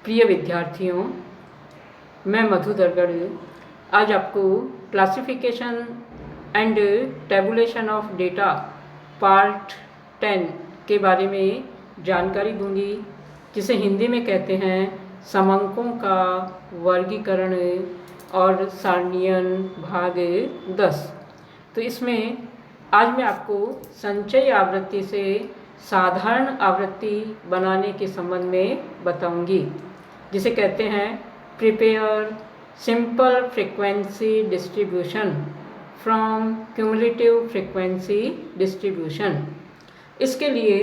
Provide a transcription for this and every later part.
प्रिय विद्यार्थियों, मैं मधु दरगढ़ आज आपको classification and tabulation of data part 10 के बारे में जानकारी दूंगी, जिसे हिंदी में कहते हैं समंकों का वर्गीकरण और सारणीयन भाग 10। तो इसमें आज मैं आपको संचयी आवृत्ति से साधारण आवृत्ति बनाने के संबंध में बताऊंगी, जिसे कहते हैं prepare simple frequency distribution from cumulative frequency distribution. इसके लिए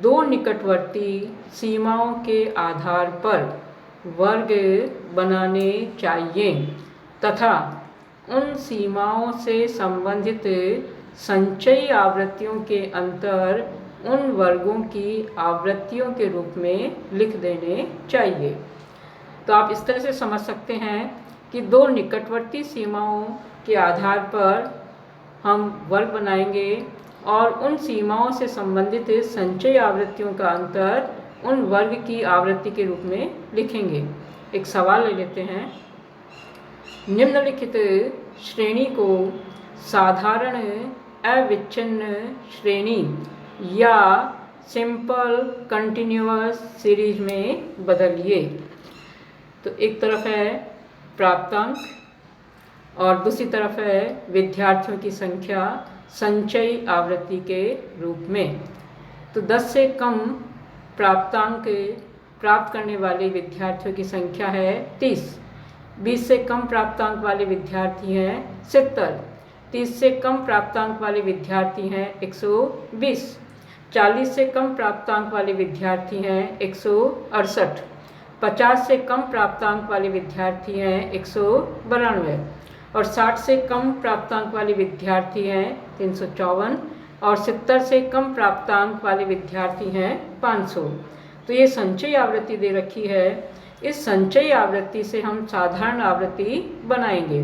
दो निकटवर्ती सीमाओं के आधार पर वर्ग बनाने चाहिए तथा उन सीमाओं से संबंधित संचयी आवृत्तियों के अंतर उन वर्गों की आवृत्तियों के रूप में लिख देने चाहिए। तो आप इस तरह से समझ सकते हैं कि दो निकटवर्ती सीमाओं के आधार पर हम वर्ग बनाएंगे और उन सीमाओं से संबंधित संचयी आवृत्तियों का अंतर उन वर्ग की आवृत्ति के रूप में लिखेंगे। एक सवाल ले लेते हैं। निम्नलिखित श्रेणी को साधारण अविच्छिन्न श्रेणी या सिंपल कंटिन्यूअस सीरीज में बदलिए। तो एक तरफ है प्राप्तांक और दूसरी तरफ है विद्यार्थियों की संख्या संचयी आवृत्ति के रूप में। तो 10 से कम प्राप्तांक प्राप्त करने वाले विद्यार्थियों की संख्या है 30। 20 से कम प्राप्तांक वाले विद्यार्थी हैं 70। 30 से कम प्राप्तांक वाले विद्यार्थी हैं 120। 40 से कम प्राप्तांक वाले विद्यार्थी हैं 168। 50 से कम प्राप्तांक वाले विद्यार्थी हैं 192 और 60 से कम प्राप्तांक वाले विद्यार्थी हैं 354 और 70 से कम प्राप्तांक वाले विद्यार्थी हैं 500। तो ये संचयी आवृत्ति दे रखी है। इस संचयी आवृत्ति से हम साधारण आवृत्ति बनाएंगे।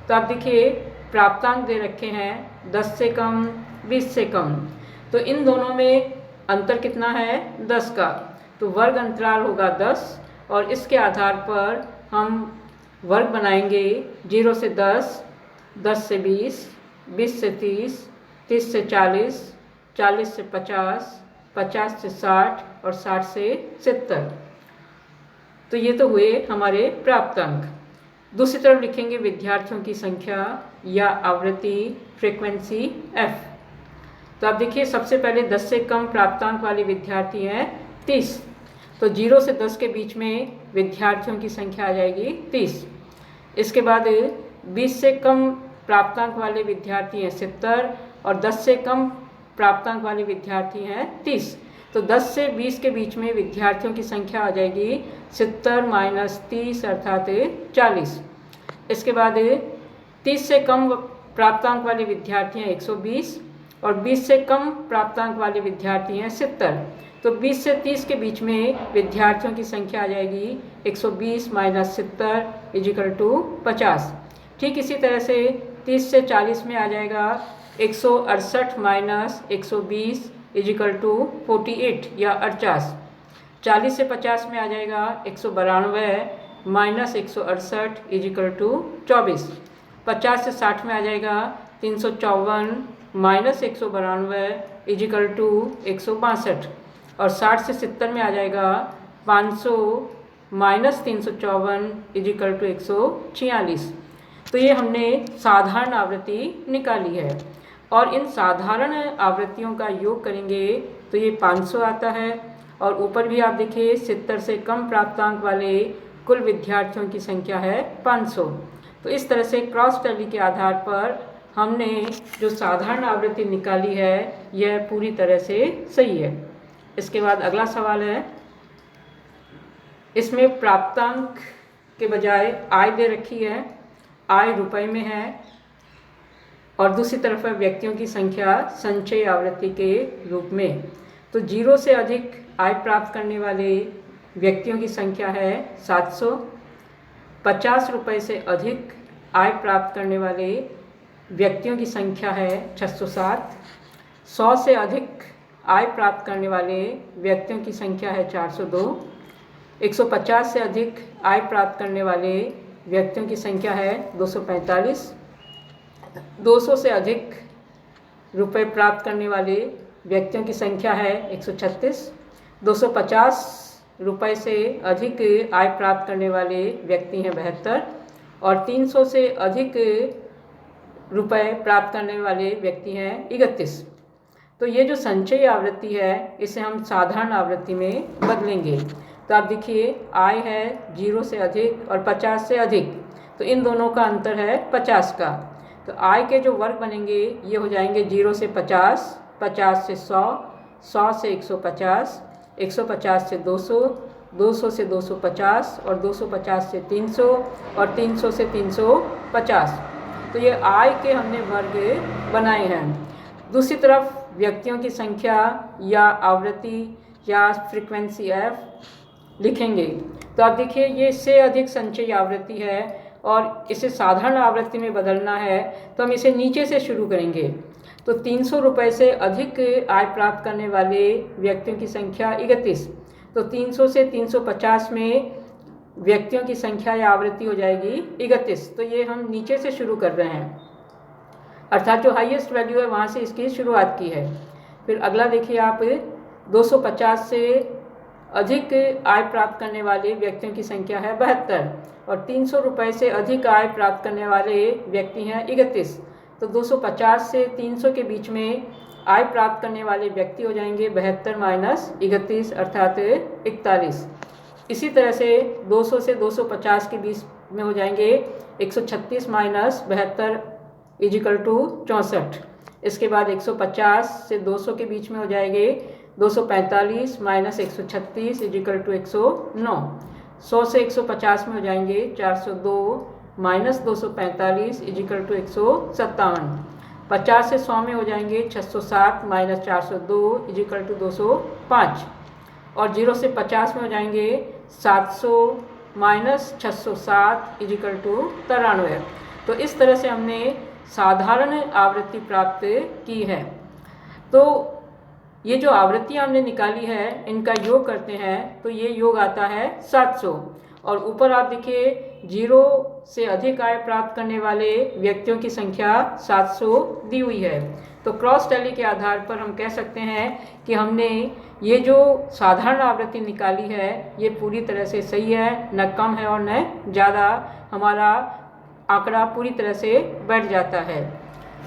तो आप देखिए प्राप्तांक दे रखे हैं 10 से कम 20 से कम, तो इन दोनों में अंतर कितना है 10 का। तो वर्ग अंतराल होगा 10 और इसके आधार पर हम वर्ग बनाएंगे 0 से 10, 10 से 20, 20 से 30, 30 से 40, 40 से 50, 50 से 60 और 60 से 70। तो ये तो हुए हमारे प्राप्तांक। दूसरी तरफ लिखेंगे विद्यार्थियों की संख्या या आवृत्ति फ्रीक्वेंसी f। तो आप देखिए सबसे पहले 10 से कम प्राप्तांक वाले विद्यार्थी हैं 30। तो 0 से 10 के बीच में विद्यार्थियों की संख्या आ जाएगी 30। इसके बाद 20 से कम प्राप्तांक वाले विद्यार्थी हैं 70 और 10 से कम प्राप्तांक वाले विद्यार्थी हैं 30। तो 10 से 20 के बीच में विद्यार्थियों की संख्या आ जाएगी 70 माइनस 30 अर्थात 40। इसके बाद 30 से कम प्राप्तांक वाले विद्यार्थी हैं 120 और 20 से कम प्राप्तांक वाले विद्यार्थी हैं 70। तो 20 से 30 के बीच में विद्यार्थियों की संख्या आ जाएगी 120 माइनस 70 इजिकल टू 50। ठीक इसी तरह से 30 से 40 में आ जाएगा 168 माइनस 120 इजिकल टू 48 या 48। 40 से 50 में आ जाएगा 192 माइनस 168 इजिकल टू 24। 50 से 60 में आ जाएगा 354 माइनस 192 इजिकल टू 162 और 60 से 70 में आ जाएगा 500 माइनस 354 इजिकल टू 146। तो ये हमने साधारण आवृत्ति निकाली है और इन साधारण आवृत्तियों का योग करेंगे तो ये 500 आता है। और ऊपर भी आप देखिए 70 से कम प्राप्तांक वाले कुल विद्यार्थियों की संख्या है 500। तो इस तरह से क्रॉस टैली के आधार पर हमने जो साधारण आवृत्ति निकाली है यह पूरी तरह से सही है। इसके बाद अगला सवाल है, इसमें प्राप्तांक के बजाय आय दे रखी है, आय रुपए में है और दूसरी तरफ है व्यक्तियों की संख्या संचयी आवृत्ति के रूप में। तो 0 से अधिक आय प्राप्त करने वाले व्यक्तियों की संख्या है 700। 50 रुपये से अधिक आय प्राप्त करने वाले व्यक्तियों की संख्या है 607। 100 से अधिक आय प्राप्त करने वाले व्यक्तियों की संख्या है 402। 150 से अधिक आय प्राप्त करने वाले व्यक्तियों की संख्या है 245। 200 से अधिक रुपए प्राप्त करने वाले व्यक्तियों की संख्या है 136। 250 रुपए से अधिक आय प्राप्त करने वाले व्यक्ति हैं 72 और 300 से अधिक रुपए प्राप्त करने वाले व्यक्ति हैं 31। तो ये जो संचयी आवृत्ति है इसे हम साधारण आवृत्ति में बदलेंगे। तो आप देखिए आय है 0 से अधिक और 50 से अधिक, तो इन दोनों का अंतर है 50 का। तो आय के जो वर्ग बनेंगे ये हो जाएंगे 0 से 50, 50 से 100, 100 से 150, 150 से 200, 200 से 250 और 250 से 300 और 300 से 350। तो ये आय के हमने वर्ग बनाए हैं। दूसरी तरफ व्यक्तियों की संख्या या आवृत्ति या फ्रीक्वेंसी f लिखेंगे। तो आप देखिए ये इससे अधिक संचयी आवृत्ति है और इसे साधारण आवृत्ति में बदलना है, तो हम इसे नीचे से शुरू करेंगे। तो 300 रुपये से अधिक आय प्राप्त करने वाले व्यक्तियों की संख्या 31। तो 300 से 350 में व्यक्तियों की संख्या या आवृत्ति हो जाएगी 31। तो ये हम नीचे से शुरू कर रहे हैं, अर्थात जो हाईएस्ट वैल्यू है वहाँ से इसकी शुरुआत की है। फिर अगला देखिए आप 250 से अधिक आय प्राप्त करने वाले व्यक्तियों की संख्या है 72 और 300 रुपये से अधिक आय प्राप्त करने वाले व्यक्ति हैं 31। तो 250 से 300 के बीच में आय प्राप्त करने वाले व्यक्ति हो जाएंगे 72 माइनस 31 अर्थात 41। इसी तरह से 200 से 250 के बीच में हो जाएंगे 136 माइनस 72 इजिकल टू 64। इसके बाद 150 से 200 के बीच में हो जाएंगे 245 माइनस 136 इजिकल टू 109। 100 से 150 में हो जाएंगे 402 माइनस 245 इजिकल टू 157। 50 से 100 में हो जाएंगे 607 माइनस 402 इजिकल टू 205 और 0 से 50 में हो जाएंगे 700 माइनस 607 इजिकल टू 93। तो इस तरह से हमने साधारण आवृत्ति प्राप्त की है। तो ये जो आवृत्तियाँ हमने निकाली है इनका योग करते हैं तो ये योग आता है 700। और ऊपर आप देखिए 0 से अधिक आय प्राप्त करने वाले व्यक्तियों की संख्या 700 दी हुई है। तो क्रॉस टैली के आधार पर हम कह सकते हैं कि हमने ये जो साधारण आवृत्ति निकाली है ये पूरी तरह से सही है, न कम है और न ज़्यादा। हमारा आंकड़ा पूरी तरह से बैठ जाता है।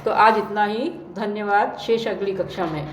तो आज इतना ही, धन्यवाद। शेष अगली कक्षा में।